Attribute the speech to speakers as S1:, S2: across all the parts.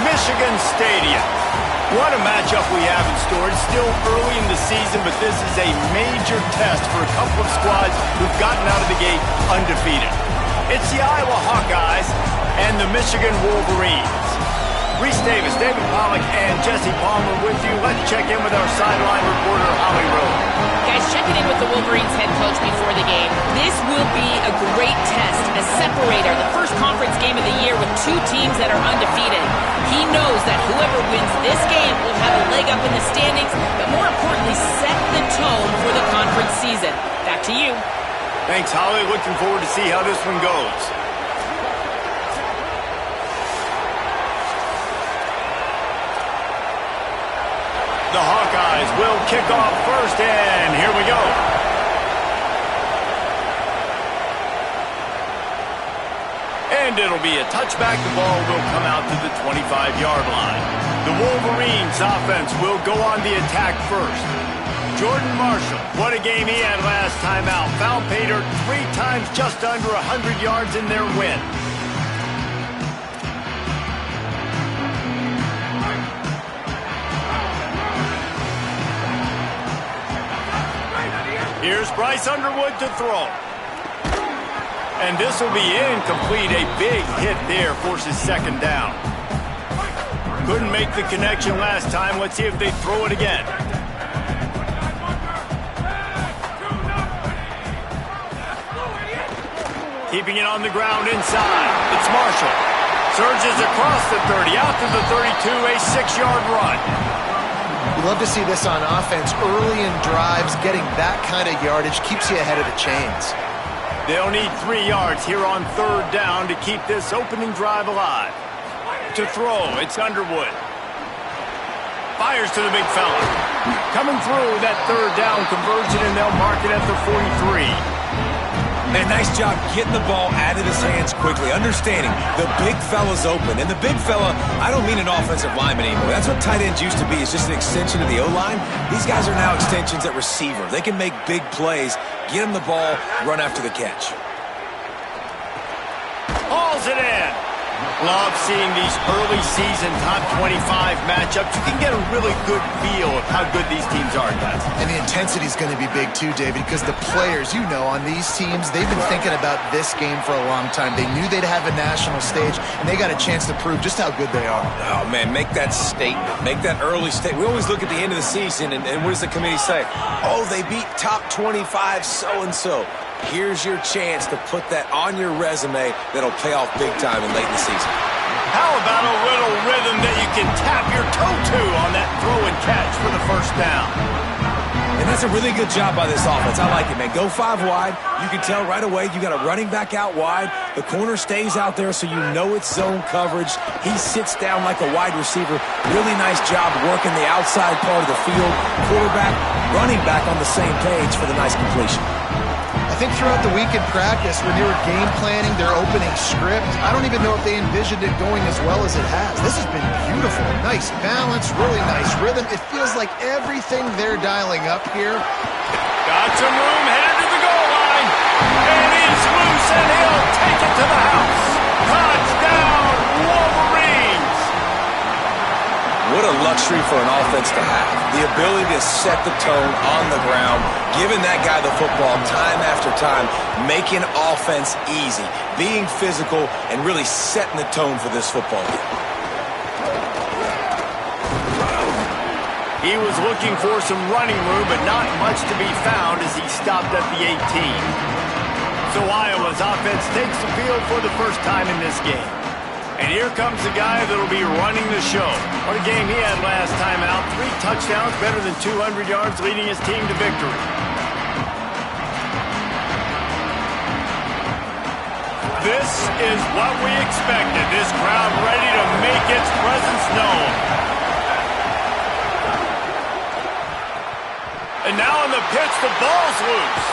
S1: Michigan Stadium. What a matchup we have in store. It's still early in the season, but this is a major test for a couple of squads who've gotten out of the gate undefeated. It's the Iowa Hawkeyes and the Michigan Wolverines. Reese Davis, David Pollack, and Jesse Palmer with you. Let's check in with our sideline reporter, Holly Rowe.
S2: Guys, checking in with the Wolverines head coach before the game. This will be a great test, a separator, the first conference game of the year with two teams that are undefeated. He knows that whoever wins this game will have a leg up in the standings, but more importantly, set the tone for the conference season. Back to you.
S1: Thanks, Holly. Looking forward to see how this one goes. The Hawkeyes will kick off first, and here we go. And it'll be a touchback. The ball will come out to the 25-yard line. The Wolverines offense will go on the attack first. Jordan Marshall, what a game he had last time out. Found Pater 3 times, just under 100 yards in their win. Here's Bryce Underwood to throw. And this will be incomplete. A big hit there forces second down. Couldn't make the connection last time. Let's see if they throw it again. Keeping it on the ground inside. It's Marshall. Surges across the 30, out to the 32, a 6-yard run.
S3: We love to see this on offense. Early in drives, getting that kind of yardage keeps you ahead of the chains.
S1: They'll need 3 yards here on third down to keep this opening drive alive. To throw, it's Underwood. Fires to the big fella. Coming through that third down conversion, and they'll mark it at the 43.
S4: Man, nice job getting the ball out of his hands quickly, understanding the big fella's open. And the big fella, I don't mean an offensive lineman anymore. That's what tight ends used to be, is just an extension of the O-line. These guys are now extensions at receiver. They can make big plays, get him the ball, run after the catch.
S1: Hauls it in. Love seeing these early season top 25 matchups. You can get a really good feel of how good these teams are, guys.
S3: And the intensity is going to be big too, David, because the players, you know, on these teams, they've been thinking about this game for a long time. They knew they'd have a national stage, and they got a chance to prove just how good they are.
S4: Oh, man, make that statement. Make that early statement. We always look at the end of the season, and what does the committee say? Oh, they beat top 25 so-and-so. Here's your chance to put that on your resume that'll pay off big time in late in the season.
S1: How about a little rhythm that you can tap your toe to on that throw and catch for the first down?
S4: And that's a really good job by this offense. I like it, man. Go 5 wide. You can tell right away you got a running back out wide. The corner stays out there so you know it's zone coverage. He sits down like a wide receiver. Really nice job working the outside part of the field. Quarterback, running back on the same page for the nice completion.
S3: I think throughout the week in practice, when they were game planning their opening script, I don't even know if they envisioned it going as well as it has. This has been beautiful. Nice balance, really nice rhythm. It feels like everything they're dialing up here.
S1: Got some room, headed to the goal line. And he's loose, and he'll take it to the house. Touchdown, Wolverines!
S4: What a luxury for an offense to have. The ability to set the tone on the ground, giving that guy the football time after time, making offense easy, being physical, and really setting the tone for this football game.
S1: He was looking for some running room, but not much to be found as he stopped at the 18. So Iowa's offense takes the field for the first time in this game. And here comes the guy that'll be running the show. What a game he had last time out. 3 touchdowns, better than 200 yards, leading his team to victory. This is what we expected. This crowd ready to make its presence known. And now on the pitch, the ball's loose.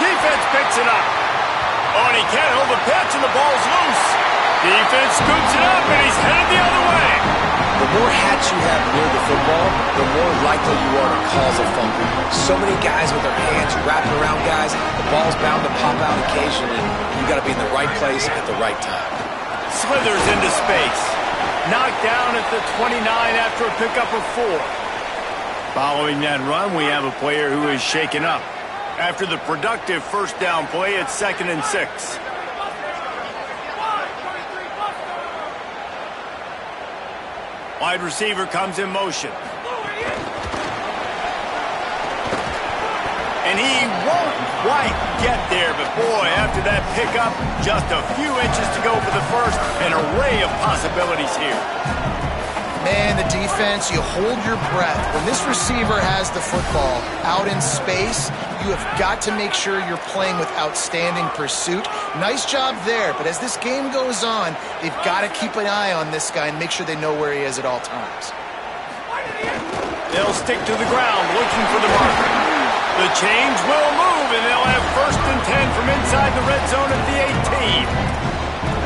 S1: Defense picks it up. Oh, and he can't hold the pitch, and the ball's loose. Defense scoops it up, and he's headed the other way.
S4: The more hats you have near the football, the more likely you are to cause a fumble. So many guys with their hands wrapping around guys, the ball's bound to pop out occasionally. You got to be in the right place at the right time.
S1: Slithers into space. knocked down at the 29 after a pickup of 4. Following that run, we have a player who is shaken up. After the productive first down play, it's 2nd and 6. Wide receiver comes in motion. And he won't quite get there, but boy, after that pickup, just a few inches to go for the first. An array of possibilities here.
S3: Man, the defense, you hold your breath. When this receiver has the football out in space, you have got to make sure you're playing with outstanding pursuit. Nice job there, but as this game goes on, they've got to keep an eye on this guy and make sure they know where he is at all times.
S1: They'll stick to the ground looking for the marker. The chains will move, and they'll have 1st and 10 from inside the red zone at the 18.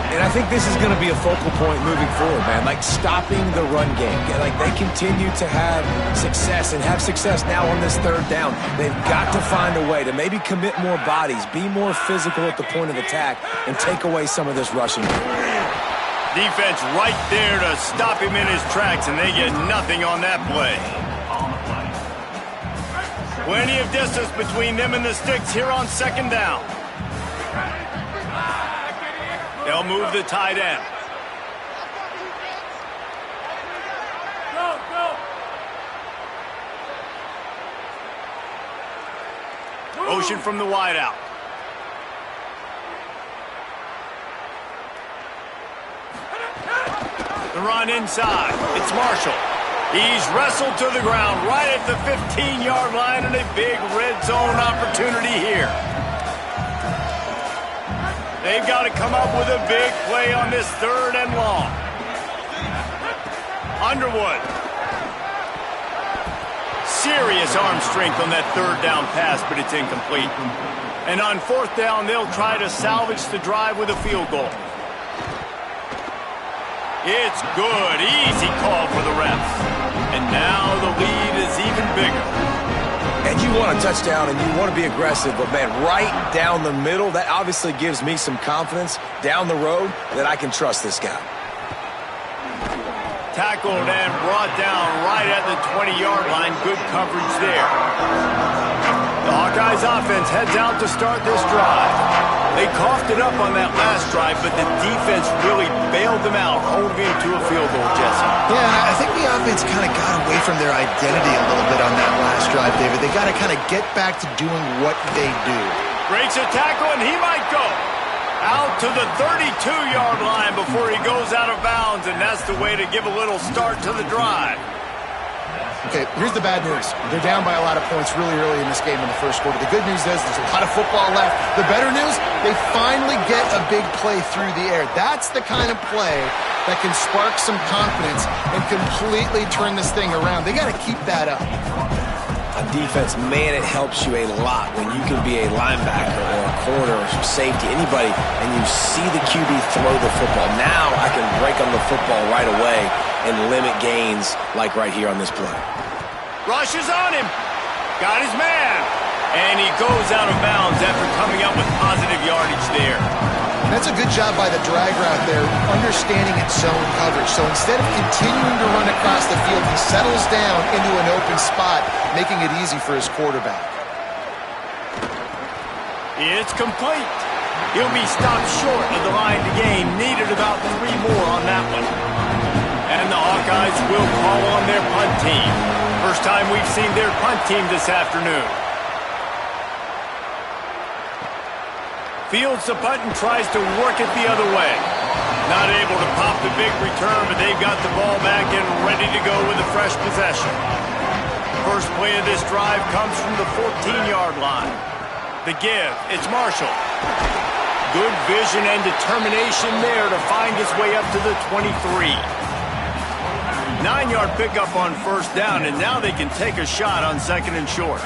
S4: And I think this is going to be a focal point moving forward, man. Like stopping the run game. Like they continue to have success and have success now on this 3rd down. They've got to find a way to maybe commit more bodies, be more physical at the point of attack, and take away some of this rushing.
S1: Defense right there to stop him in his tracks, and they get nothing on that play. Plenty of distance between them and the sticks here on 2nd down. They'll move the tight end. Motion from the wideout. The run inside. It's Marshall. He's wrestled to the ground right at the 15-yard line, and a big red zone opportunity here. They've got to come up with a big play on this 3rd and long. Underwood. Serious arm strength on that 3rd down pass, but it's incomplete. And on 4th down, they'll try to salvage the drive with a field goal. It's good. Easy call for the refs. And now the lead is even bigger.
S4: And you want a touchdown and you want to be aggressive, but man, right down the middle, that obviously gives me some confidence down the road that I can trust this guy.
S1: Tackled and brought down right at the 20-yard line. Good coverage there. The Hawkeyes offense heads out to start this drive. They coughed it up on that last drive, but the defense really bailed them out, holding him to a field goal, Jesse.
S3: Yeah, I think the offense kind of got away from their identity a little bit on that last drive, David. They got to kind of get back to doing what they do.
S1: Breaks a tackle, and he might go out to the 32-yard line before he goes out of bounds, and that's the way to give a little start to the drive.
S3: Okay, here's the bad news. They're down by a lot of points really early in this game in the 1st quarter. The good news is there's a lot of football left. The better news, they finally get a big play through the air. That's the kind of play that can spark some confidence and completely turn this thing around. They got to keep that up.
S4: On defense, man, it helps you a lot when you can be a linebacker or a corner or some safety, anybody, and you see the QB throw the football. Now I can break on the football right away and limit gains like right here on this play.
S1: Rushes on him. Got his man. And he goes out of bounds after coming up with positive yardage there.
S3: That's a good job by the drag route there, understanding its zone coverage. So instead of continuing to run across the field, he settles down into an open spot, making it easy for his quarterback.
S1: It's complete. He'll be stopped short of the line to gain. Needed about 3 more on that one. And the Hawkeyes will call on their punt team. First time we've seen their punt team this afternoon. Fields the punt and tries to work it the other way. Not able to pop the big return, but they've got the ball back and ready to go with a fresh possession. First play of this drive comes from the 14-yard line. The give, it's Marshall. Good vision and determination there to find his way up to the 23. 9-yard pickup on 1st down, and now they can take a shot on 2nd and short.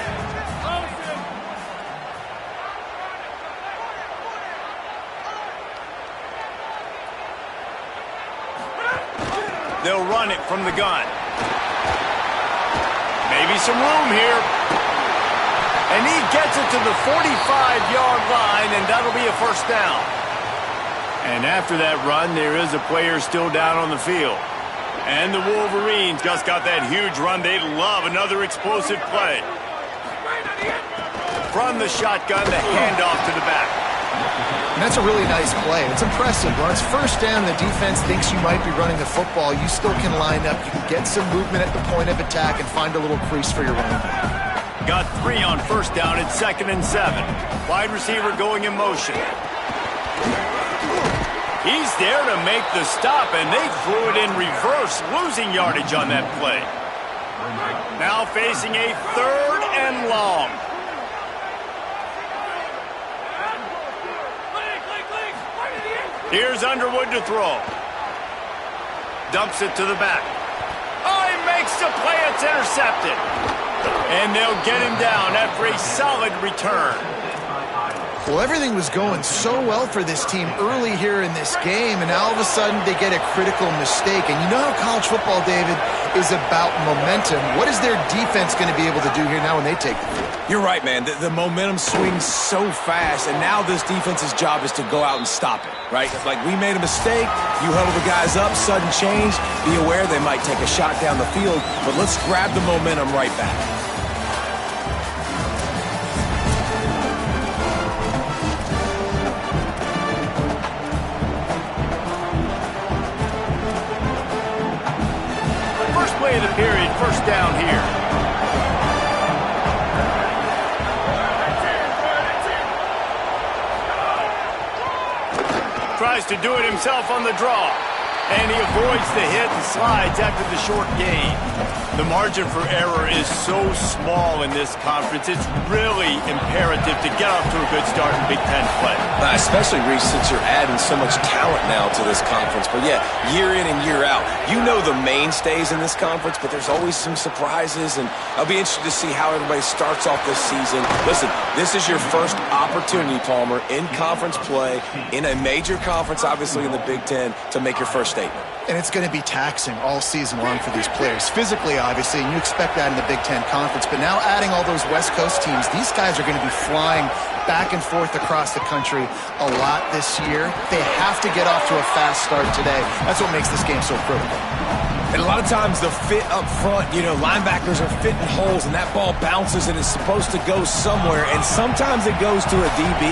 S1: They'll run it from the gun. Maybe some room here. And he gets it to the 45-yard line, and that'll be a 1st down. And after that run, there is a player still down on the field. And the Wolverines just got that huge run. They'd love another explosive play. From the shotgun, the handoff to the back.
S3: And that's a really nice play. It's impressive. When it's first down, the defense thinks you might be running the football. You still can line up. You can get some movement at the point of attack and find a little crease for your running back.
S1: Got 3 on first down. It's 2nd and 7. Wide receiver going in motion. He's there to make the stop, and they threw it in reverse, losing yardage on that play. Now facing a 3rd and long. Here's Underwood to throw. Dumps it to the back. Oh, he makes the play. It's intercepted. And they'll get him down after a solid return.
S3: Well, everything was going so well for this team early here in this game, and now all of a sudden they get a critical mistake. And you know how college football, David, is about momentum. What is their defense going to be able to do here now when they take the field?
S4: You're right, man. The momentum swings so fast, and now this defense's job is to go out and stop it, right? Like, we made a mistake, you huddle the guys up, sudden change, be aware they might take a shot down the field, but let's grab the momentum right back.
S1: Play of the period, first down here. Tries to do it himself on the draw. And he avoids the hit and slides after the short gain. The margin for error is so small in this conference, it's really imperative to get off to a good start in Big Ten play.
S4: Especially, Reese, since you're adding so much talent now to this conference. But yeah, year in and year out, you know the mainstays in this conference, but there's always some surprises, and I'll be interested to see how everybody starts off this season. Listen, this is your first opportunity, Palmer, in conference play, in a major conference, obviously in the Big Ten, to make your first statement.
S3: And it's going to be taxing all season long for these players. Physically, obviously, and you expect that in the Big Ten Conference. But now adding all those West Coast teams, these guys are going to be flying back and forth across the country a lot this year. They have to get off to a fast start today. That's what makes this game so critical.
S4: And a lot of times the fit up front, you know, linebackers are fitting holes, and that ball bounces and it's supposed to go somewhere, and sometimes it goes to a DB,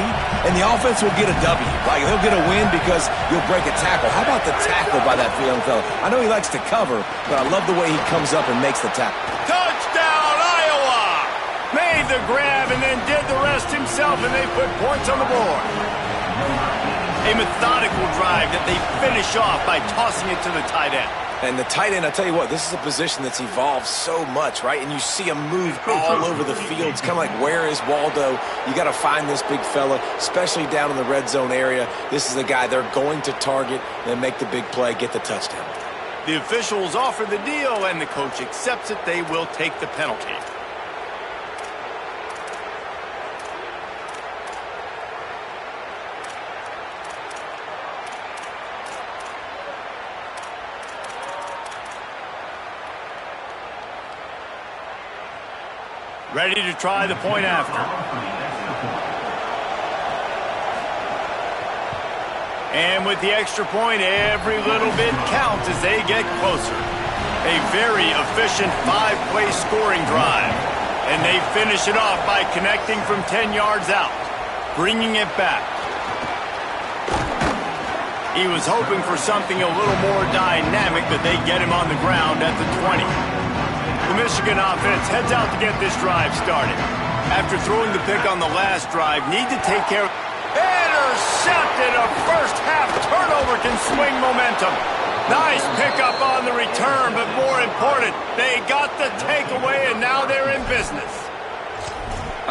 S4: and the offense will get a W. Like, he'll get a win because you'll break a tackle. How about the tackle by that young fella? I know he likes to cover, but I love the way he comes up and makes the tackle.
S1: Touchdown, Iowa! Made the grab and then did the rest himself, and they put points on the board. A methodical drive that they finish off by tossing it to the tight end.
S4: And the tight end, I'll tell you what, this is a position that's evolved so much, right? And you see him move all over the field. It's kind of like, where is Waldo? You got to find this big fella, especially down in the red zone area. This is the guy they're going to target and make the big play, get the touchdown.
S1: The officials offer the deal, and the coach accepts it. They will take the penalty. Ready to try the point after. And with the extra point, every little bit counts as they get closer. A very efficient 5-play scoring drive. And they finish it off by connecting from 10 yards out, bringing it back. He was hoping for something a little more dynamic, but they get him on the ground at the 20. The Michigan offense heads out to get this drive started. After throwing the pick on the last drive, need to take care of... Intercepted! A first-half turnover can swing momentum. Nice pickup on the return, but more important, they got the takeaway, and now they're in business.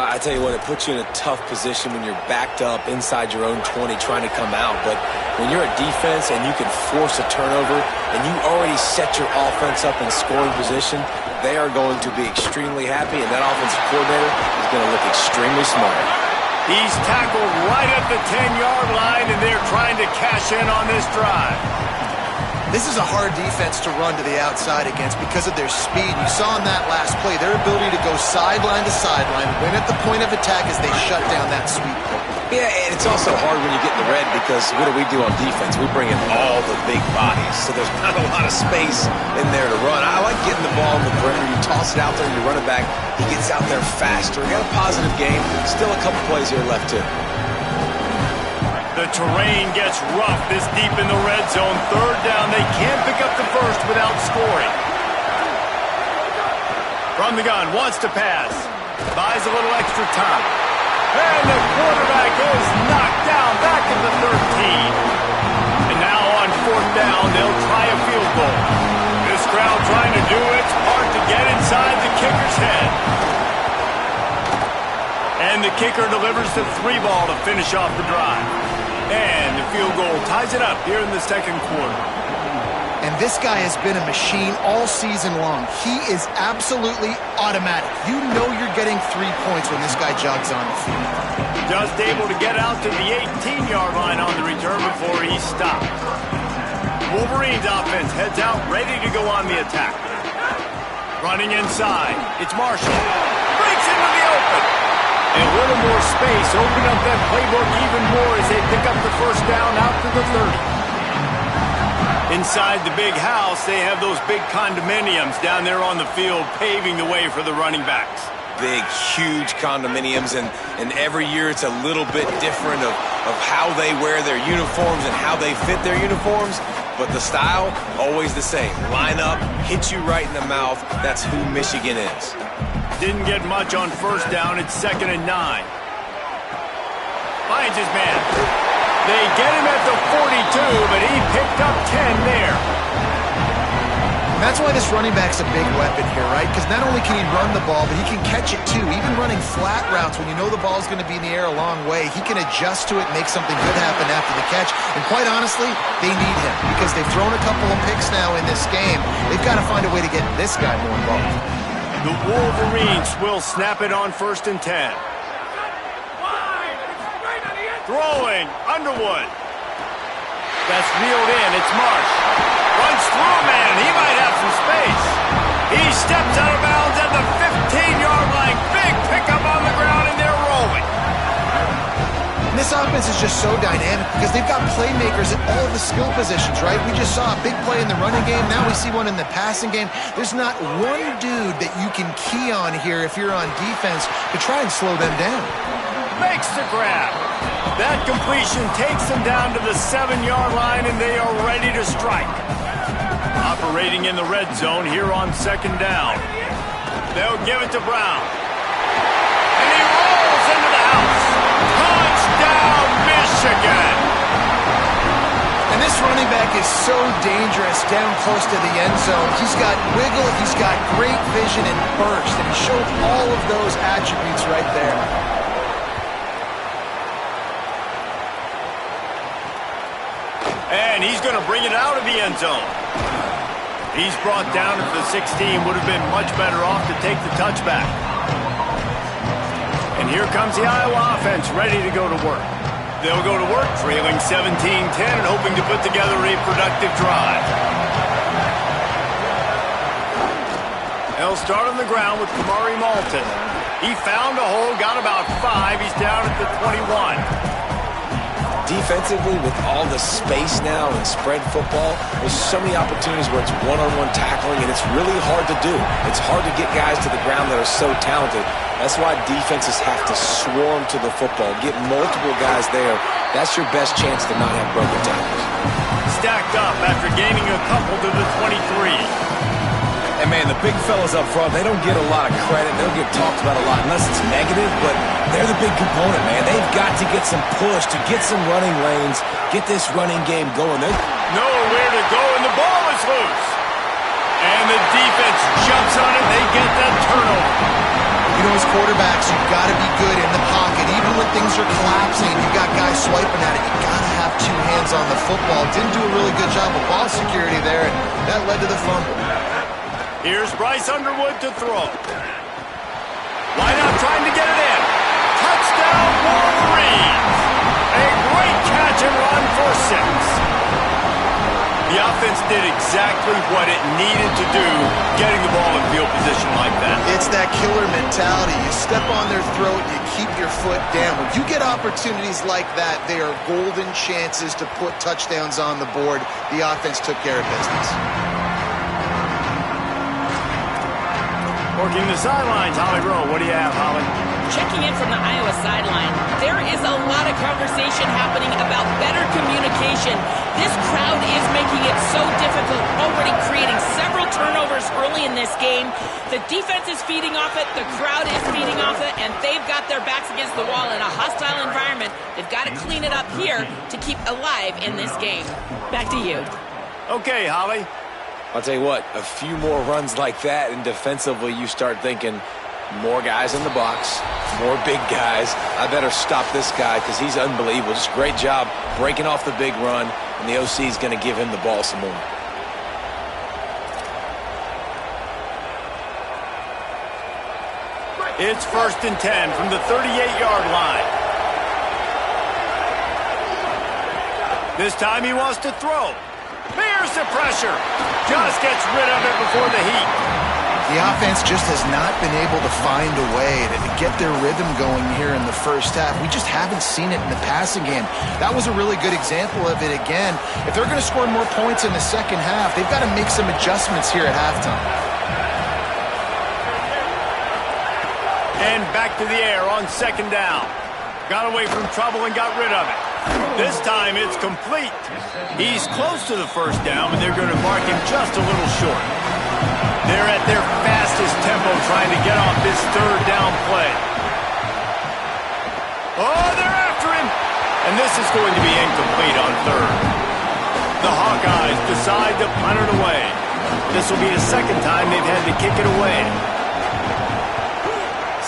S4: I tell you what, it puts you in a tough position when you're backed up inside your own 20 trying to come out. But when you're a defense and you can force a turnover and you already set your offense up in scoring position, they are going to be extremely happy, and that offensive coordinator is going to look extremely smart.
S1: He's tackled right at the 10-yard line, and they're trying to cash in on this drive.
S3: This is a hard defense to run to the outside against because of their speed. You saw in that last play their ability to go sideline to sideline, win at the point of attack as they shut down that sweep play.
S4: Yeah, and it's also hard when you get in the red because what do on defense? We bring in all the big bodies, so there's not a lot of space in there to run. I like getting the ball in the perimeter. You toss it out there, you run it back. He gets out there faster. He got a positive game. Still a couple plays here left, too.
S1: The terrain gets rough this deep in the red zone. Third down, they can't pick up the first without scoring. From the gun, wants to pass. Buys a little extra time. And the quarterback is knocked down back at the 13. And now on fourth down, they'll try a field goal. This crowd trying to do its part to get inside the kicker's head. And the kicker delivers the 3-ball to finish off the drive. And the field goal ties it up here in the second quarter.
S3: And this guy has been a machine all season long. He is absolutely automatic. You know you're getting 3 points when this guy jogs on the field.
S1: Just able to get out to the 18-yard line on the return before he stopped. Wolverines offense heads out, ready to go on the attack. Running inside, it's Marshall. Breaks into the open. And a little more space, open up that playbook even more as they pick up the first down out to the 30. Inside the big house, they have those big condominiums down there on the field, paving the way for the running backs.
S4: Big, huge condominiums, and every year it's a little bit different of how they wear their uniforms and how they fit their uniforms, but the style, always the same. Line up, hit you right in the mouth. That's who Michigan is.
S1: Didn't get much on first down. It's 2nd and 9. Finds his man. They get him at the 42, but he picked up 10 there.
S3: And that's why this running back's a big weapon here, right? Because not only can he run the ball, but he can catch it too. Even running flat routes when you know the ball's going to be in the air a long way, he can adjust to it and make something good happen after the catch. And quite honestly, they need him because they've thrown a couple of picks now in this game. They've got to find a way to get this guy more involved.
S1: The Wolverines will snap it on 1st and 10. Throwing, Underwood. That's reeled in, it's Marsh. Runs through a man, he might have some space. He steps out of bounds at the 15-yard line. Big pickup on the ground, and they're rolling.
S3: And this offense is just so dynamic because they've got playmakers at all of the skill positions, right? We just saw a big play in the running game. Now we see one in the passing game. There's not one dude that you can key on here if you're on defense to try and slow them down.
S1: Makes the grab. That completion takes them down to the 7-yard line, and they are ready to strike. Operating in the red zone here on 2nd down. They'll give it to Brown. And he rolls into the house. Touchdown, Michigan!
S3: And this running back is so dangerous down close to the end zone. He's got wiggle, he's got great vision and burst, and he showed all of those attributes right there.
S1: And he's going to bring it out of the end zone. He's brought down at the 16. Would have been much better off to take the touchback. And here comes the Iowa offense ready to go to work. They'll go to work trailing 17-10 and hoping to put together a productive drive. They'll start on the ground with Kamari Malton. He found a hole, got about 5. He's down at the 21.
S4: Defensively, with all the space now and spread football, there's so many opportunities where it's one-on-one tackling, and it's really hard to do. It's hard to get guys to the ground that are so talented. That's why defenses have to swarm to the football, get multiple guys there. That's your best chance to not have broken tackles.
S1: Stacked up after gaining a couple to the 23.
S4: And, man, the big fellas up front, they don't get a lot of credit. They don't get talked about a lot unless it's negative, but they're the big component, man. They've got to get some push, to get some running lanes, get this running game going. They're
S1: nowhere to go, and the ball is loose. And the defense jumps on it. They get that turnover.
S3: You know, as quarterbacks, you've got to be good in the pocket. Even when things are collapsing, you've got guys swiping at it. You've got to have 2 hands on the football. Didn't do a really good job of ball security there, and that led to the fumble.
S1: Here's Bryce Underwood to throw. Why not trying to get it in? Touchdown, Wolverines! A great catch and run for 6. The offense did exactly what it needed to do, getting the ball in field position like that.
S3: It's that killer mentality. You step on their throat, you keep your foot down. When you get opportunities like that, they are golden chances to put touchdowns on the board. The offense took care of business.
S1: Working the sidelines, Holly Rowe. What do you have, Holly?
S2: Checking in from the Iowa sideline, there is a lot of conversation happening about better communication. This crowd is making it so difficult, already creating several turnovers early in this game. The defense is feeding off it, the crowd is feeding off it, and they've got their backs against the wall in a hostile environment. They've got to clean it up here to keep alive in this game. Back to you.
S1: Okay, Holly.
S4: I'll tell you what, a few more runs like that, and defensively you start thinking more guys in the box, more big guys. I better stop this guy because he's unbelievable. Just a great job breaking off the big run, and the OC is going to give him the ball some more.
S1: It's 1st and 10 from the 38-yard line. This time he wants to throw. Here's the pressure. Just gets rid of it before the heat.
S3: The offense just has not been able to find a way to get their rhythm going here in the first half. We just haven't seen it in the passing game. That was a really good example of it again. If they're going to score more points in the second half, they've got to make some adjustments here at halftime.
S1: And back to the air on 2nd down. Got away from trouble and got rid of it. This time it's complete. He's close to the 1st down, but they're going to mark him just a little short. They're at their fastest tempo trying to get off this 3rd down play. Oh, they're after him! And this is going to be incomplete on 3rd. The Hawkeyes decide to punt it away. This will be the 2nd time they've had to kick it away.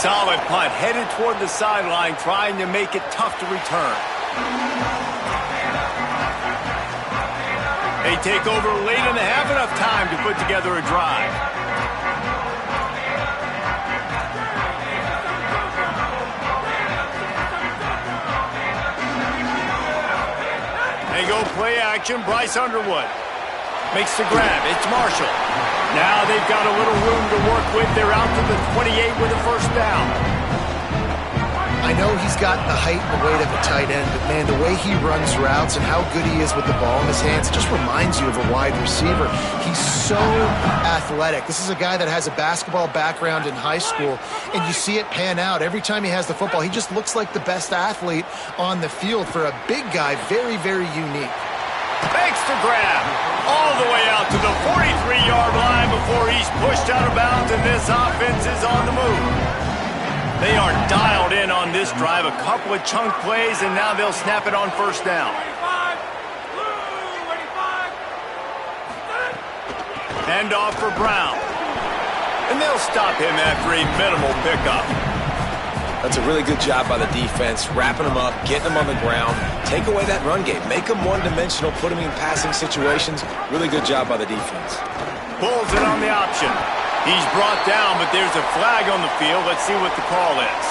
S1: Solid punt, headed toward the sideline, trying to make it tough to return. They take over late in the half, enough time to put together a drive. They go play action. Bryce Underwood makes the grab. It's Marshall. Now they've got a little room to work with. They're out to the 28 with a 1st down.
S3: I know he's got the height and the weight of a tight end, but, man, the way he runs routes and how good he is with the ball in his hands just reminds you of a wide receiver. He's so athletic. This is a guy that has a basketball background in high school, and you see it pan out. Every time he has the football, he just looks like the best athlete on the field. For a big guy, very, very unique.
S1: Makes the grab all the way out to the 43-yard line before he's pushed out of bounds, and this offense is on the move. They are dialed in on this drive. A couple of chunk plays, and now they'll snap it on 1st down. Hand off for Brown. And they'll stop him after a minimal pickup.
S4: That's a really good job by the defense, wrapping them up, getting them on the ground, take away that run game, make them one-dimensional, put them in passing situations. Really good job by the defense.
S1: Pulls it on the option. He's brought down, but there's a flag on the field. Let's see what the call is.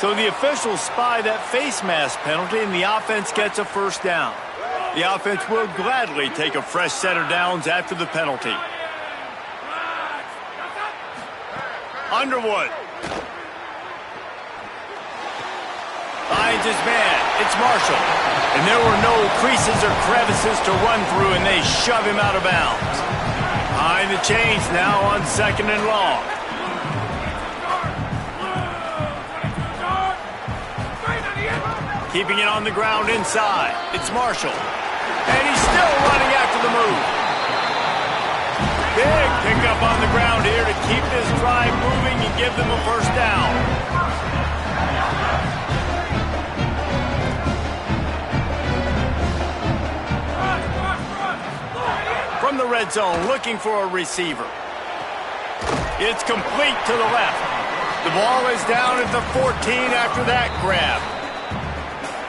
S1: So the officials spy that face mask penalty, and the offense gets a 1st down. The offense will gladly take a fresh set of downs after the penalty. Underwood finds his man. It's Marshall. And there were no creases or crevices to run through, and they shove him out of bounds. Behind the chains now on 2nd and long. Keeping it on the ground inside. It's Marshall. And he's still running after the move. Big pickup on the ground here to keep this drive moving and give them a 1st down. From the red zone, looking for a receiver. It's complete to the left. The ball is down at the 14 after that grab.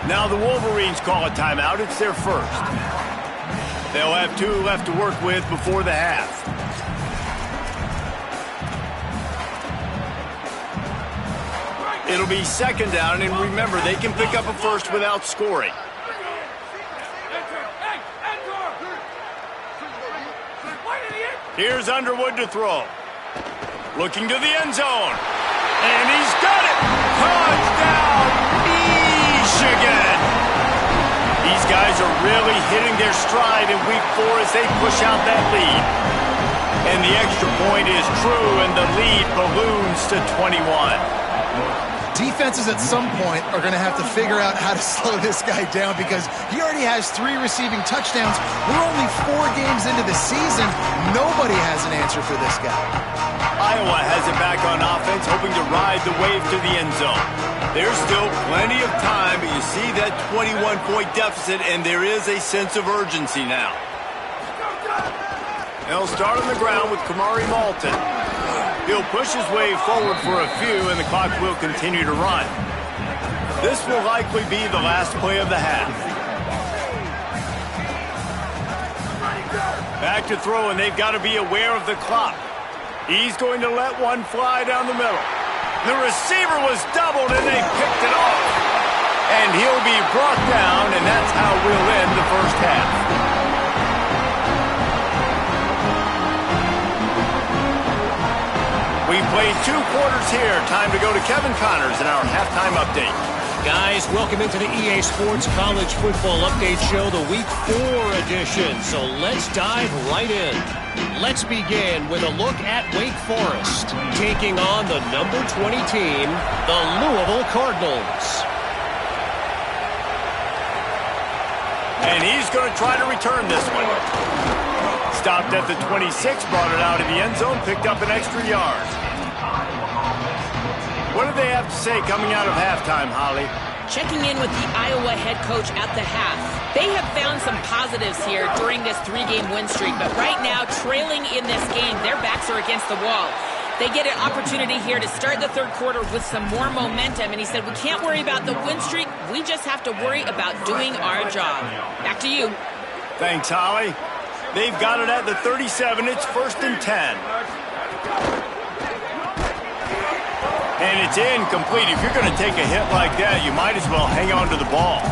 S1: Now the Wolverines call a timeout. It's their 1st. They'll have 2 left to work with before the half. It'll be second down, and remember, they can pick up a first without scoring. Here's Underwood to throw. Looking to the end zone. And he's got it! Touchdown, Michigan! These guys are really hitting their stride in week 4 as they push out that lead. And the extra point is true, and the lead balloons to 21.
S3: Defenses at some point are going to have to figure out how to slow this guy down because he already has 3 receiving touchdowns. We're only 4 games into the season. Nobody has an answer for this guy.
S1: Iowa has it back on offense, hoping to ride the wave to the end zone. There's still plenty of time, but you see that 21-point deficit, and there is a sense of urgency now. They'll start on the ground with Kamari Malton. He'll push his way forward for a few, and the clock will continue to run. This will likely be the last play of the half. Back to throw, and they've got to be aware of the clock. He's going to let one fly down the middle. The receiver was doubled, and they picked it off. And he'll be brought down, and that's how we'll end the first half. We played 2 quarters here. Time to go to Kevin Connors in our halftime update.
S5: Guys, welcome into the EA Sports College Football Update Show, the Week 4 edition. So let's dive right in. Let's begin with a look at Wake Forest, taking on the number 20 team, the Louisville Cardinals.
S1: And he's going to try to return this one. Stopped at the 26, brought it out of the end zone, picked up an extra yard. What do they have to say coming out of halftime, Holly?
S2: Checking in with the Iowa head coach at the half. They have found some positives here during this 3-game win streak, but right now, trailing in this game, their backs are against the wall. They get an opportunity here to start the 3rd quarter with some more momentum, and he said, we can't worry about the win streak, we just have to worry about doing our job. Back to you.
S1: Thanks, Holly. They've got it at the 37. It's 1st and 10. And it's incomplete. If you're going to take a hit like that, you might as well hang on to the ball.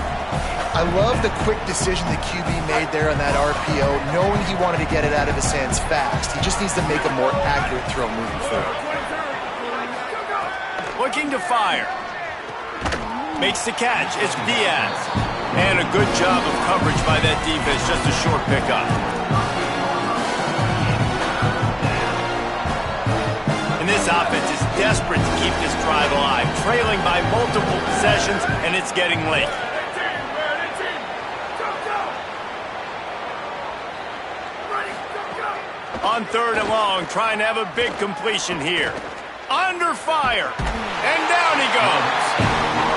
S3: I love the quick decision the QB made there on that RPO, knowing he wanted to get it out of his hands fast. He just needs to make a more accurate throw moving forward.
S1: Looking to fire. Makes the catch. It's Diaz. And a good job of coverage by that defense. Just a short pickup. This offense is desperate to keep this drive alive, trailing by multiple possessions, and it's getting late. On 3rd and long, trying to have a big completion here. Under fire, and down he goes.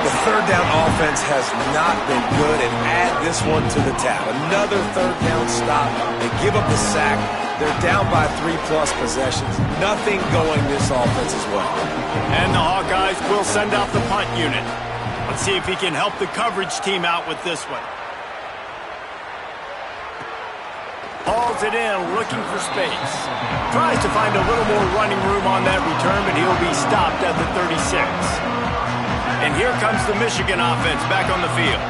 S4: The 3rd down offense has not been good, and add this one to the tab. Another 3rd down stop. They give up the sack. They're down by 3+ possessions. Nothing going this offense as well.
S1: And the Hawkeyes will send out the punt unit. Let's see if he can help the coverage team out with this one. Hauls it in, looking for space. Tries to find a little more running room on that return, but he'll be stopped at the 36. And here comes the Michigan offense back on the field.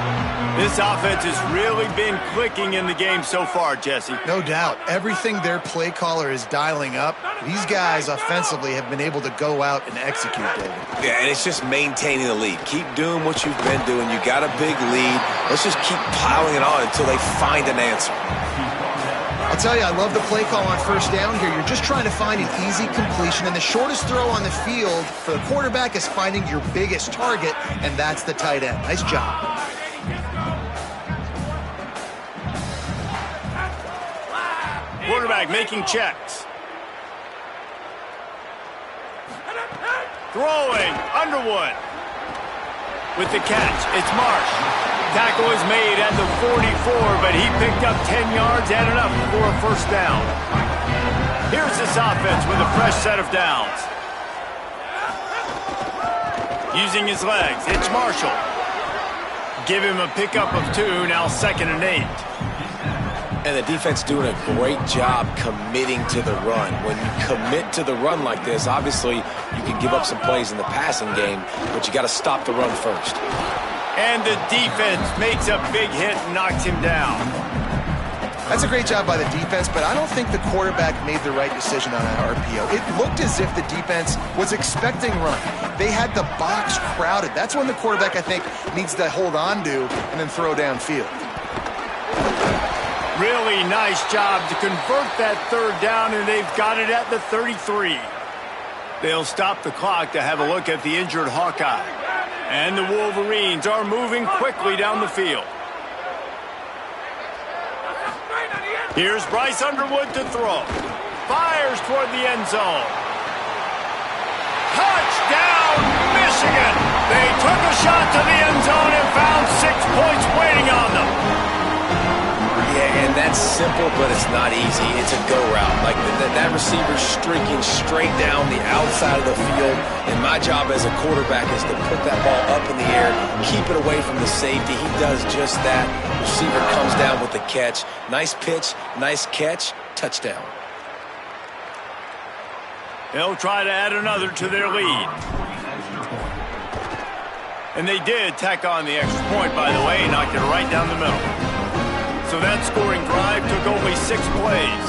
S1: This offense has really been clicking in the game so far, Jesse.
S3: No doubt. Everything their play caller is dialing up, these guys offensively have been able to go out and execute, David.
S4: Yeah, and it's just maintaining the lead. Keep doing what you've been doing. You got a big lead. Let's just keep piling it on until they find an answer.
S3: I'll tell you, I love the play call on 1st down here. You're just trying to find an easy completion, and the shortest throw on the field for the quarterback is finding your biggest target, and that's the tight end. Nice job.
S1: Quarterback making checks. Throwing, Underwood. With the catch, it's Marsh. Tackle is made at the 44, but he picked up 10 yards and enough for a 1st down. Here's this offense with a fresh set of downs. Using his legs, it's Marshall. Give him a pickup of 2, now 2nd and 8.
S4: And the defense doing a great job committing to the run. When you commit to the run like this, obviously you can give up some plays in the passing game, but you got to stop the run first.
S1: And the defense makes a big hit and knocks him down.
S3: That's a great job by the defense, but I don't think the quarterback made the right decision on that RPO. It looked as if the defense was expecting run. They had the box crowded. That's when the quarterback, I think, needs to hold on to and then throw downfield.
S1: Really nice job to convert that third down, and they've got it at the 33. They'll stop the clock to have a look at the injured Hawkeye. And the Wolverines are moving quickly down the field. Here's Bryce Underwood to throw. Fires toward the end zone. Touchdown, Michigan! They took a shot to the end zone and found 6 points waiting on them.
S4: Yeah, and that's simple, but it's not easy. It's a go route. Like that receiver's streaking straight down the outside of the field, and my job as a quarterback is to put that ball up in the air, keep it away from the safety. He does just that. Receiver comes down with the catch. Nice pitch, nice catch, touchdown.
S1: They'll try to add another to their lead. And they did tack on the extra point, by the way, knocked it right down the middle. So that scoring drive took only 6 plays.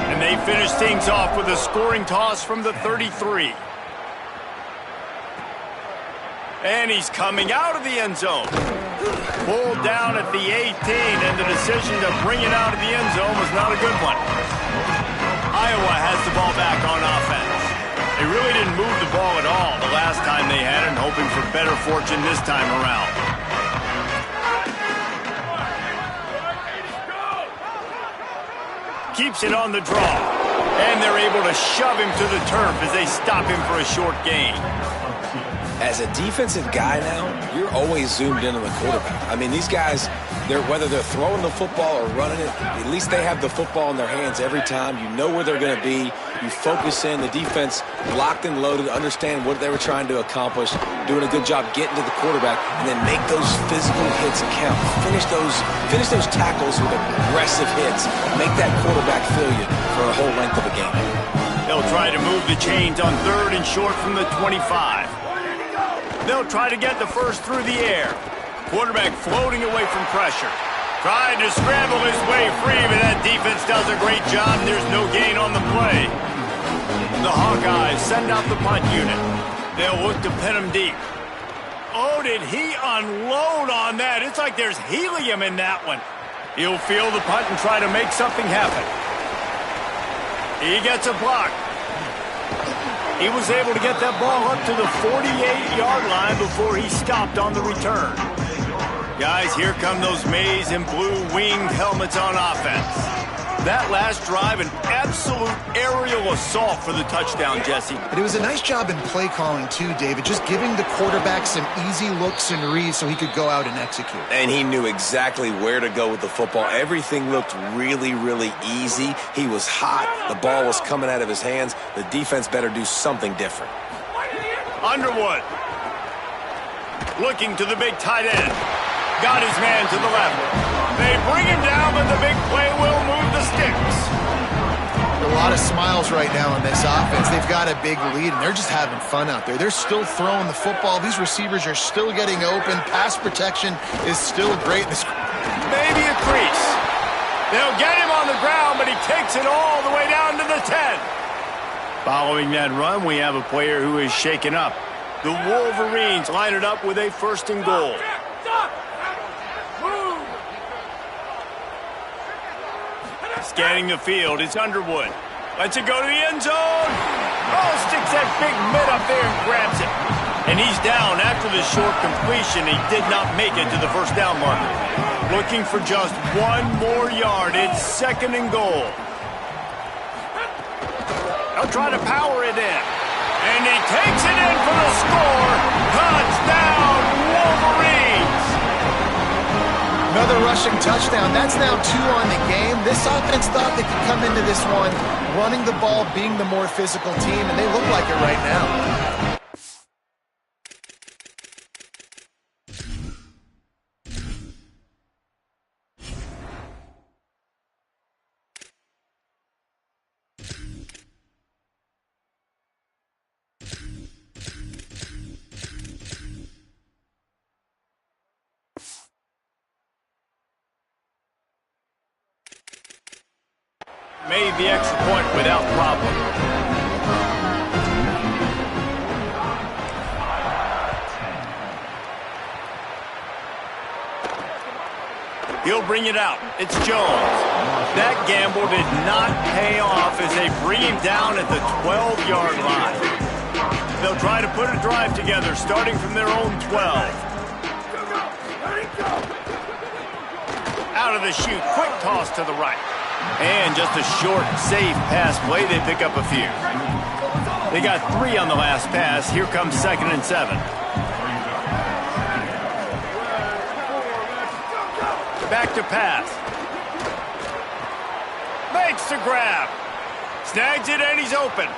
S1: And they finished things off with a scoring toss from the 33. And he's coming out of the end zone. Pulled down at the 18, and the decision to bring it out of the end zone was not a good one. Iowa has the ball back on offense. They really didn't move the ball at all the last time they had it, hoping for better fortune this time around. Keeps it on the draw. And they're able to shove him to the turf as they stop him for a short gain.
S4: As a defensive guy now, you're always zoomed in on the quarterback. I mean, these guys, whether they're throwing the football or running it, at least they have the football in their hands every time. You know where they're going to be. You focus in. The defense locked and loaded, understand what they were trying to accomplish, doing a good job getting to the quarterback, and then make those physical hits count. Finish those tackles with aggressive hits. Make that quarterback feel you for a whole length of a game.
S1: They'll try to move the chains on 3rd and short from the 25. They'll try to get the first through the air. Quarterback floating away from pressure. Trying to scramble his way free, but that defense does a great job. There's no gain on the play. The Hawkeyes send out the punt unit. They'll look to pin him deep. Oh, did he unload on that? It's like there's helium in that one. He'll field the punt and try to make something happen. He gets a block. He was able to get that ball up to the 48-yard line before he stopped on the return. Guys, here come those maize and blue winged helmets on offense. That last drive, an absolute aerial assault for the touchdown, Jesse.
S3: But it was a nice job in play calling too, David, just giving the quarterback some easy looks and reads so he could go out and execute.
S4: And he knew exactly where to go with the football. Everything looked really, really easy. He was hot. The ball was coming out of his hands. The defense better do something different.
S1: Underwood. Looking to the big tight end. Got his man to the left. They bring him down, but the big play will move the sticks.
S3: A lot of smiles right now on this offense. They've got a big lead, and they're just having fun out there. They're still throwing the football. These receivers are still getting open. Pass protection is still great.
S1: Maybe a crease. They'll get him on the ground, but he takes it all the way down to the 10. Following that run, we have a player who is shaken up. The Wolverines line it up with a 1st and goal. Scanning the field, it's Underwood. Lets it go to the end zone. Oh, sticks that big mitt up there and grabs it. And he's down after the short completion. He did not make it to the 1st down marker. Looking for just 1 more yard. It's 2nd and goal. They'll try to power it in. And he takes it in for the score. Touchdown, Wolverines!
S3: Another rushing touchdown. That's now 2 on the game. This offense thought they could come into this one running the ball, being the more physical team, and they look like it right now.
S1: Made the extra point without problem. He'll bring it out. It's Jones. That gamble did not pay off as they bring him down at the 12-yard line. They'll try to put a drive together starting from their own 12. Out of the chute, quick toss to the right. And just a short, safe pass play, they pick up a few. They got 3 on the last pass. Here comes 2nd and 7. Back to pass. Makes the grab. Snags it and he's open.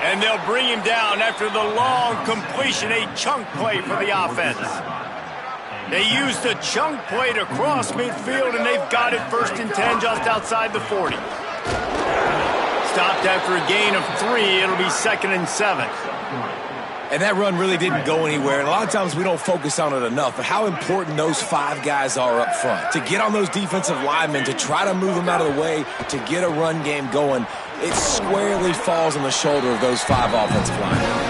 S1: And they'll bring him down after the long completion, a chunk play for the offense. They used the chunk play to cross midfield, and they've got it 1st and 10 just outside the 40. Stopped after a gain of 3. It'll be 2nd and 7.
S4: And that run really didn't go anywhere. And a lot of times we don't focus on it enough, but how important those 5 guys are up front. To get on those defensive linemen, to try to move them out of the way, to get a run game going, it squarely falls on the shoulder of those 5 offensive linemen.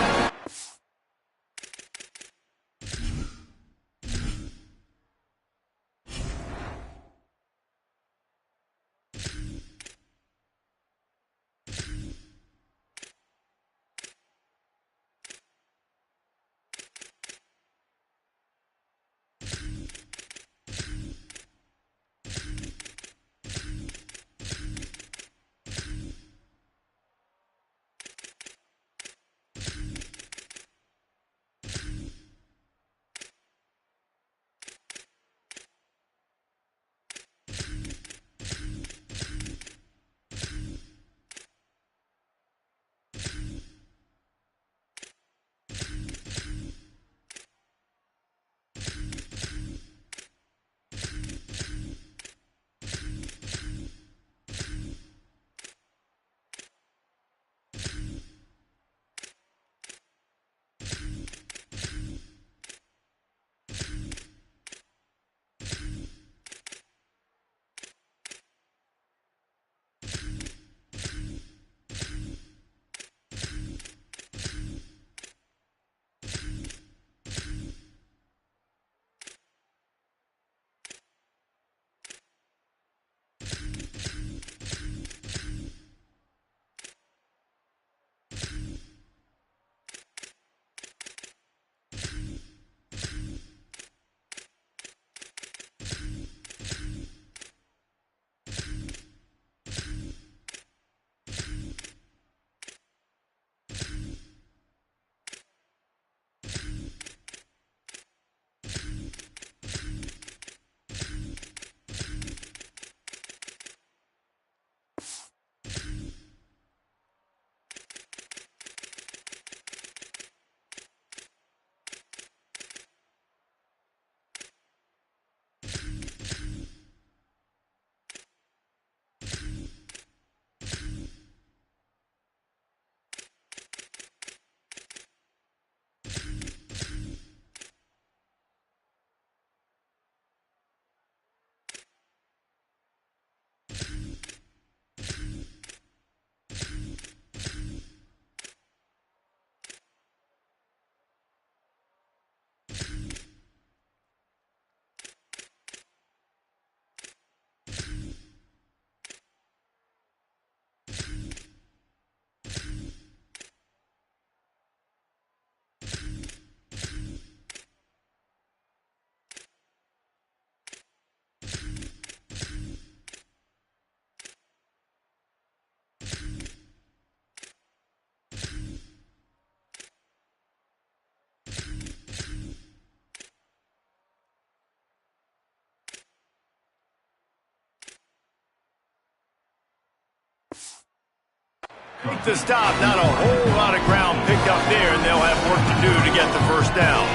S1: To stop, not a whole lot of ground picked up there, and they'll have work to do to get the 1st down.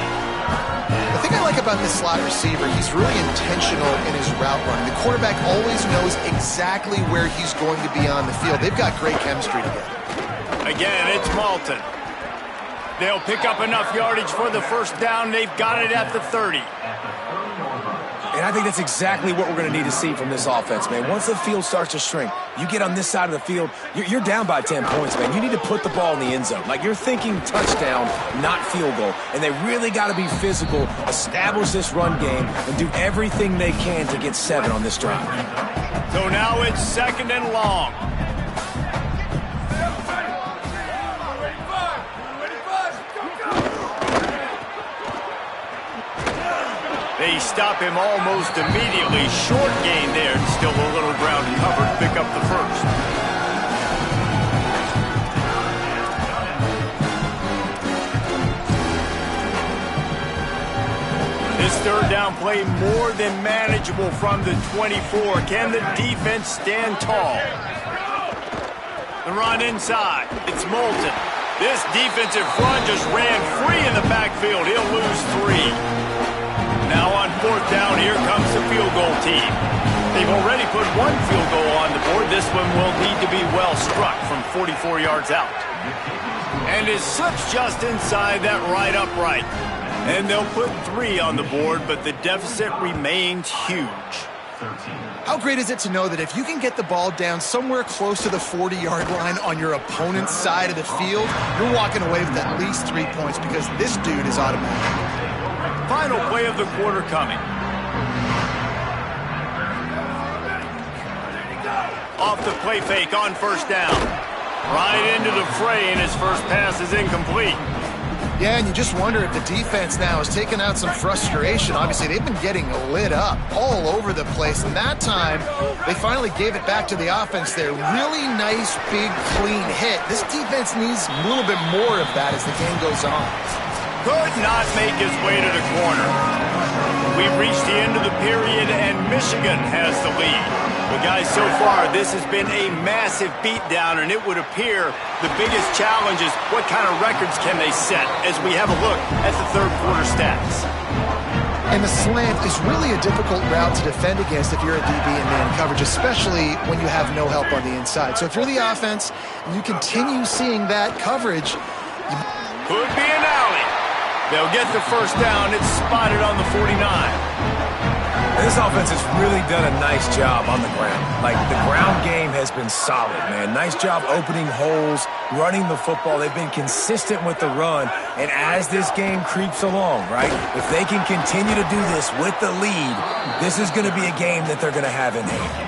S3: The thing I like about this slot receiver, he's really intentional in his route running. The quarterback always knows exactly where he's going to be on the field. They've got great chemistry together.
S1: Again, it's Malton. They'll pick up enough yardage for the 1st down. They've got it at the 30.
S4: And I think that's exactly what we're going to need to see from this offense, man. Once the field starts to shrink, you get on this side of the field, you're down by 10 points, man. You need to put the ball in the end zone. Like, you're thinking touchdown, not field goal. And they really got to be physical, establish this run game, and do everything they can to get 7 on this drive.
S1: So now it's 2nd and long. They stop him almost immediately. Short gain there. Still a little ground covered. Pick up the first. This 3rd down play more than manageable from the 24. Can the defense stand tall? The run inside. It's Moulton. This defensive front just ran free in the backfield. He'll lose 3. Now on 4th down, here comes the field goal team. They've already put 1 field goal on the board. This one will need to be well struck from 44 yards out. And it slips just inside that right upright. And they'll put 3 on the board, but the deficit remains huge.
S3: How great is it to know that if you can get the ball down somewhere close to the 40-yard line on your opponent's side of the field, you're walking away with at least 3 points because this dude is automatic.
S1: Final play of the quarter coming. Off the play fake on 1st down. Right into the fray, and his first pass is incomplete.
S3: Yeah, and you just wonder if the defense now has taken out some frustration. Obviously, they've been getting lit up all over the place, and that time, they finally gave it back to the offense there. Really nice, big, clean hit. This defense needs a little bit more of that as the game goes on.
S1: Could not make his way to the corner. We've reached the end of the period, and Michigan has the lead. But guys, so far, this has been a massive beatdown, and it would appear the biggest challenge is what kind of records can they set as we have a look at the 3rd quarter stats.
S3: And the slant is really a difficult route to defend against if you're a DB in man coverage, especially when you have no help on the inside. So if you're the offense and you continue seeing that coverage,
S1: could be an alley. They'll get the 1st down. It's spotted on the 49.
S4: This offense has really done a nice job on the ground. Like, the ground game has been solid, man. Nice job opening holes, running the football. They've been consistent with the run. And as this game creeps along, right, if they can continue to do this with the lead, this is going to be a game that they're going to have in hand.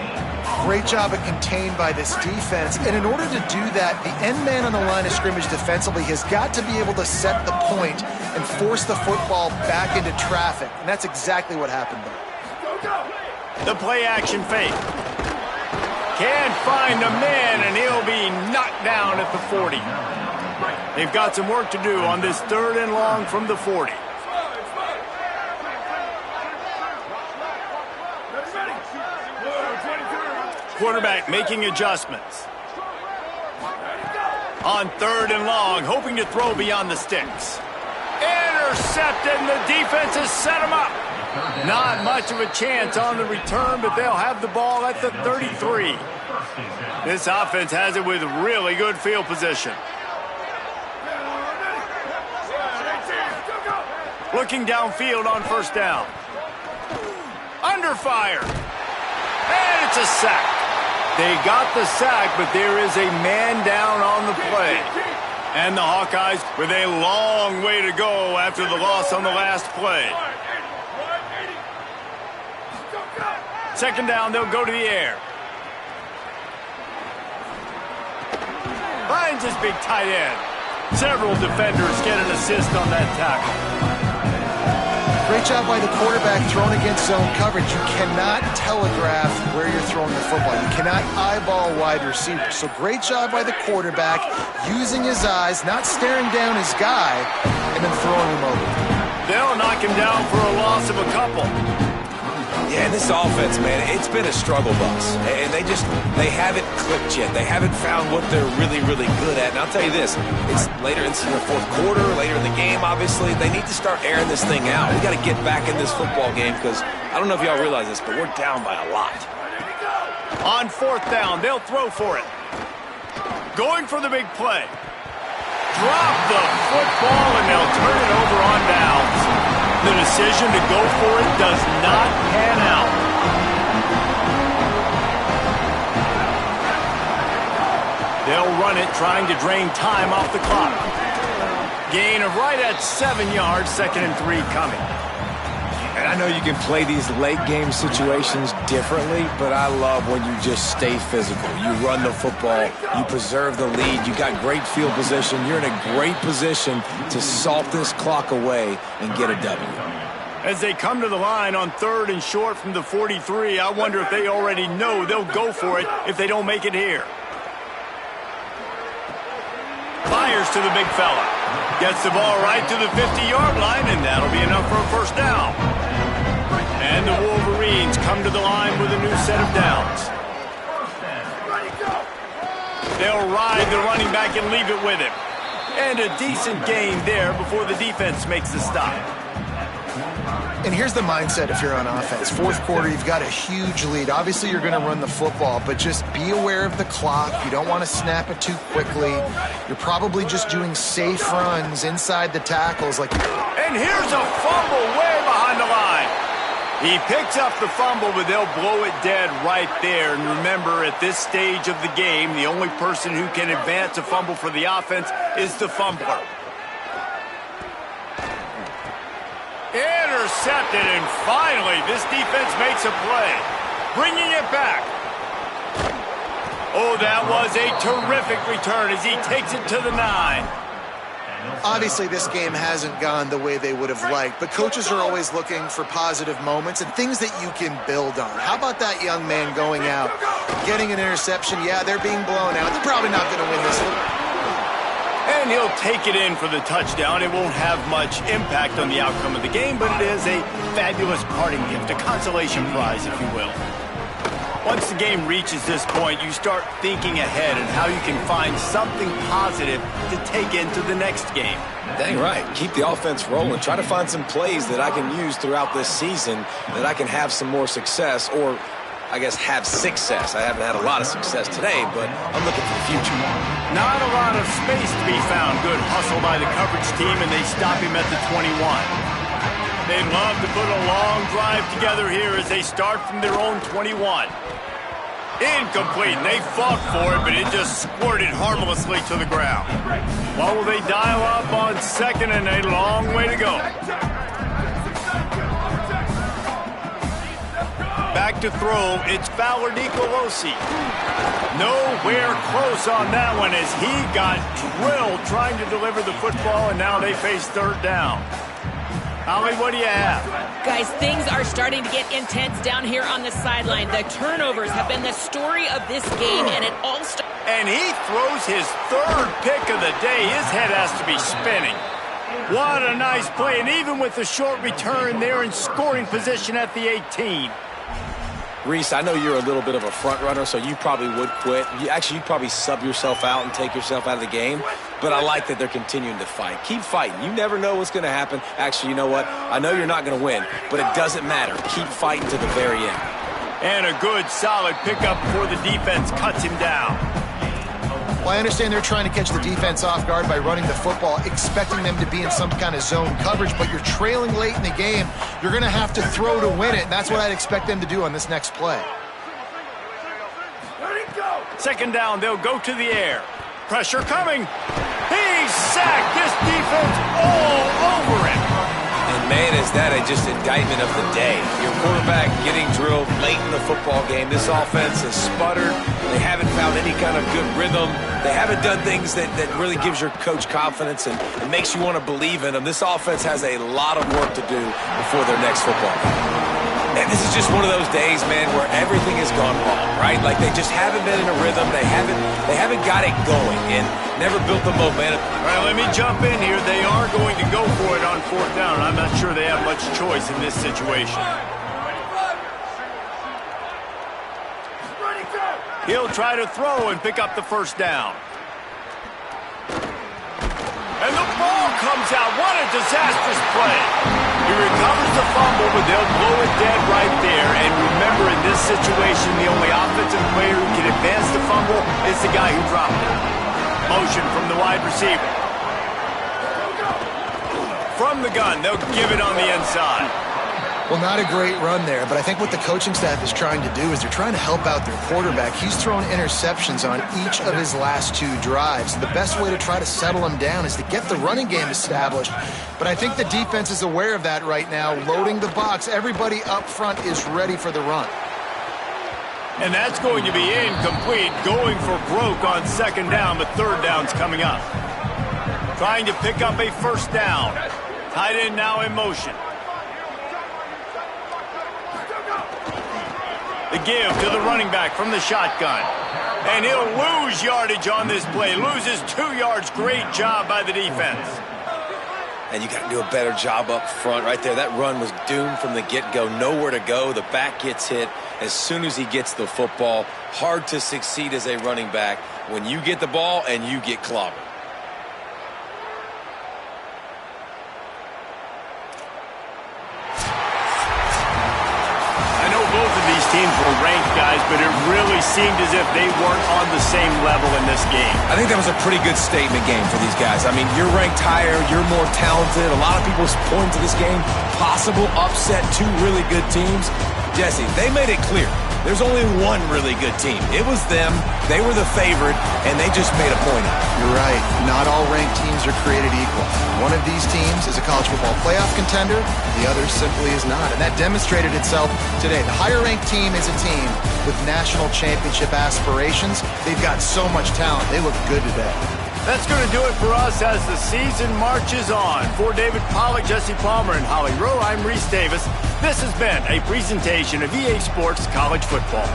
S3: Great job of contained by this defense. And in order to do that, the end man on the line of scrimmage defensively has got to be able to set the point and force the football back into traffic. And that's exactly what happened there.
S1: The play action fake. Can't find the man, and he'll be knocked down at the 40. They've got some work to do on this 3rd and long from the 40. Quarterback making adjustments. On 3rd and long, hoping to throw beyond the sticks. Intercepted, and the defense has set him up. Not much of a chance on the return, but they'll have the ball at the 33. This offense has it with really good field position. Looking downfield on 1st down. Under fire. And it's a sack. They got the sack, but there is a man down on the play. And the Hawkeyes with a long way to go after the loss on the last play. 2nd down, they'll go to the air. Finds his big tight end. Several defenders get an assist on that tackle.
S3: Great job by the quarterback throwing against zone coverage. You cannot telegraph where you're throwing the football. You cannot eyeball wide receivers. So great job by the quarterback using his eyes, not staring down his guy, and then throwing him over.
S1: They'll knock him down for a loss of a couple.
S4: Yeah, this offense, man, it's been a struggle bus. And they haven't clicked yet. They haven't found what they're really, really good at. And I'll tell you this, it's later into the 4th quarter, later in the game, obviously. They need to start airing this thing out. We got to get back in this football game because I don't know if y'all realize this, but we're down by a lot.
S1: On 4th down, they'll throw for it. Going for the big play. Drop the football, and they'll turn it over on downs. The decision to go for it does not pan out. They'll run it, trying to drain time off the clock. Gain of right at 7 yards, 2nd and 3 coming.
S4: And I know you can play these late game situations differently, but I love when you just stay physical. You run the football, you preserve the lead, you got great field position, you're in a great position to salt this clock away and get a W.
S1: As they come to the line on 3rd and short from the 43, I wonder if they already know they'll go for it if they don't make it here. Fires to the big fella. Gets the ball right to the 50-yard line, and that'll be enough for a first down. And the Wolverines come to the line with a new set of downs. They'll ride the running back and leave it with him. And a decent gain there before the defense makes the stop.
S3: And here's the mindset if you're on offense. 4th quarter, you've got a huge lead. Obviously, you're going to run the football, but just be aware of the clock. You don't want to snap it too quickly. You're probably just doing safe runs inside the tackles.
S1: And here's a fumble way behind the line. He picks up the fumble, but they'll blow it dead right there. And remember, at this stage of the game, the only person who can advance a fumble for the offense is the fumbler. Intercepted, and finally this defense makes a play, bringing it back. Oh, that was a terrific return as he takes it to the 9.
S3: Obviously, this game hasn't gone the way they would have liked, but coaches are always looking for positive moments and things that you can build on. How about that young man going out, getting an interception? Yeah, they're being blown out. They're probably not going to win this one.
S1: And he'll take it in for the touchdown. It won't have much impact on the outcome of the game, but it is a fabulous parting gift, a consolation prize, if you will. Once the game reaches this point, you start thinking ahead and how you can find something positive to take into the next game.
S4: Dang right. Keep the offense rolling. Try to find some plays that I can use throughout this season that I can have some more success, or I guess have success. I haven't had a lot of success today, but I'm looking for the future.
S1: Not a lot of space to be found. Good hustle by the coverage team, and they stop him at the 21. They'd love to put a long drive together here as they start from their own 21. Incomplete. They fought for it, but it just squirted harmlessly to the ground. What will they dial up on 2nd and a long way to go? Back to throw, it's Fowler Nicolosi. Nowhere close on that one as he got drilled trying to deliver the football, and now they face 3rd down. Holly, what do you have?
S2: Guys, things are starting to get intense down here on the sideline. The turnovers have been the story of this game, and it all starts.
S1: And he throws his 3rd pick of the day. His head has to be spinning. What a nice play, and even with the short return, they're in scoring position at the 18.
S4: Reese, I know you're a little bit of a front runner, so you probably would quit. You'd probably sub yourself out and take yourself out of the game. But I like that they're continuing to fight. Keep fighting. You never know what's going to happen. Actually, you know what? I know you're not going to win, but it doesn't matter. Keep fighting to the very end.
S1: And a good, solid pickup before the defense cuts him down.
S3: Well, I understand they're trying to catch the defense off guard by running the football, expecting them to be in some kind of zone coverage, but you're trailing late in the game. You're going to have to throw to win it, and that's what I'd expect them to do on this next play.
S1: 2nd down, they'll go to the air. Pressure coming. He's sacked. This defense all over him.
S4: And man, is that just indictment of the day. Your quarterback getting drilled late in the football game. This offense has sputtered. They haven't found any kind of good rhythm. They haven't done things that really gives your coach confidence and makes you want to believe in them. This offense has a lot of work to do before their next football game. And this is just one of those days, man, where everything has gone wrong, right? Like they just haven't been in a rhythm. They haven't got it going and never built the momentum.
S1: All right, let me jump in here. They are going to go for it on 4th down. I'm not sure they have much choice in this situation. He'll try to throw and pick up the 1st down. And the ball comes out. What a disastrous play. He recovers the fumble, but they'll blow it dead right there. And remember, in this situation, the only offensive player who can advance the fumble is the guy who dropped it. Motion from the wide receiver. From the gun, they'll give it on the inside.
S3: Well, not a great run there, but I think what the coaching staff is trying to do is they're trying to help out their quarterback. He's thrown interceptions on each of his last 2 drives. The best way to try to settle him down is to get the running game established. But I think the defense is aware of that right now, loading the box. Everybody up front is ready for the run.
S1: And that's going to be incomplete, going for broke on 2nd down, but 3rd down's coming up. Trying to pick up a 1st down. Tight end now in motion. The give to the running back from the shotgun. And he'll lose yardage on this play. Loses 2 yards. Great job by the defense.
S4: And you got to do a better job up front right there. That run was doomed from the get-go. Nowhere to go. The back gets hit as soon as he gets the football. Hard to succeed as a running back when you get the ball and you get clobbered.
S1: Teams were ranked, guys, but it really seemed as if they weren't on the same level in this game.
S4: I think that was a pretty good statement game for these guys. I mean, you're ranked higher, you're more talented. A lot of people point to this game, possible upset, 2 really good teams. Jesse, they made it clear. There's only one really good team. It was them. They were the favorite, and they just made a point of it.
S3: You're right. Not all ranked teams are created equal. One of these teams is a college football playoff contender. The other simply is not, and that demonstrated itself today. The higher-ranked team is a team with national championship aspirations. They've got so much talent. They look good today.
S1: That's going to do it for us as the season marches on. For David Pollack, Jesse Palmer, and Holly Rowe, I'm Reese Davis. This has been a presentation of EA Sports College Football.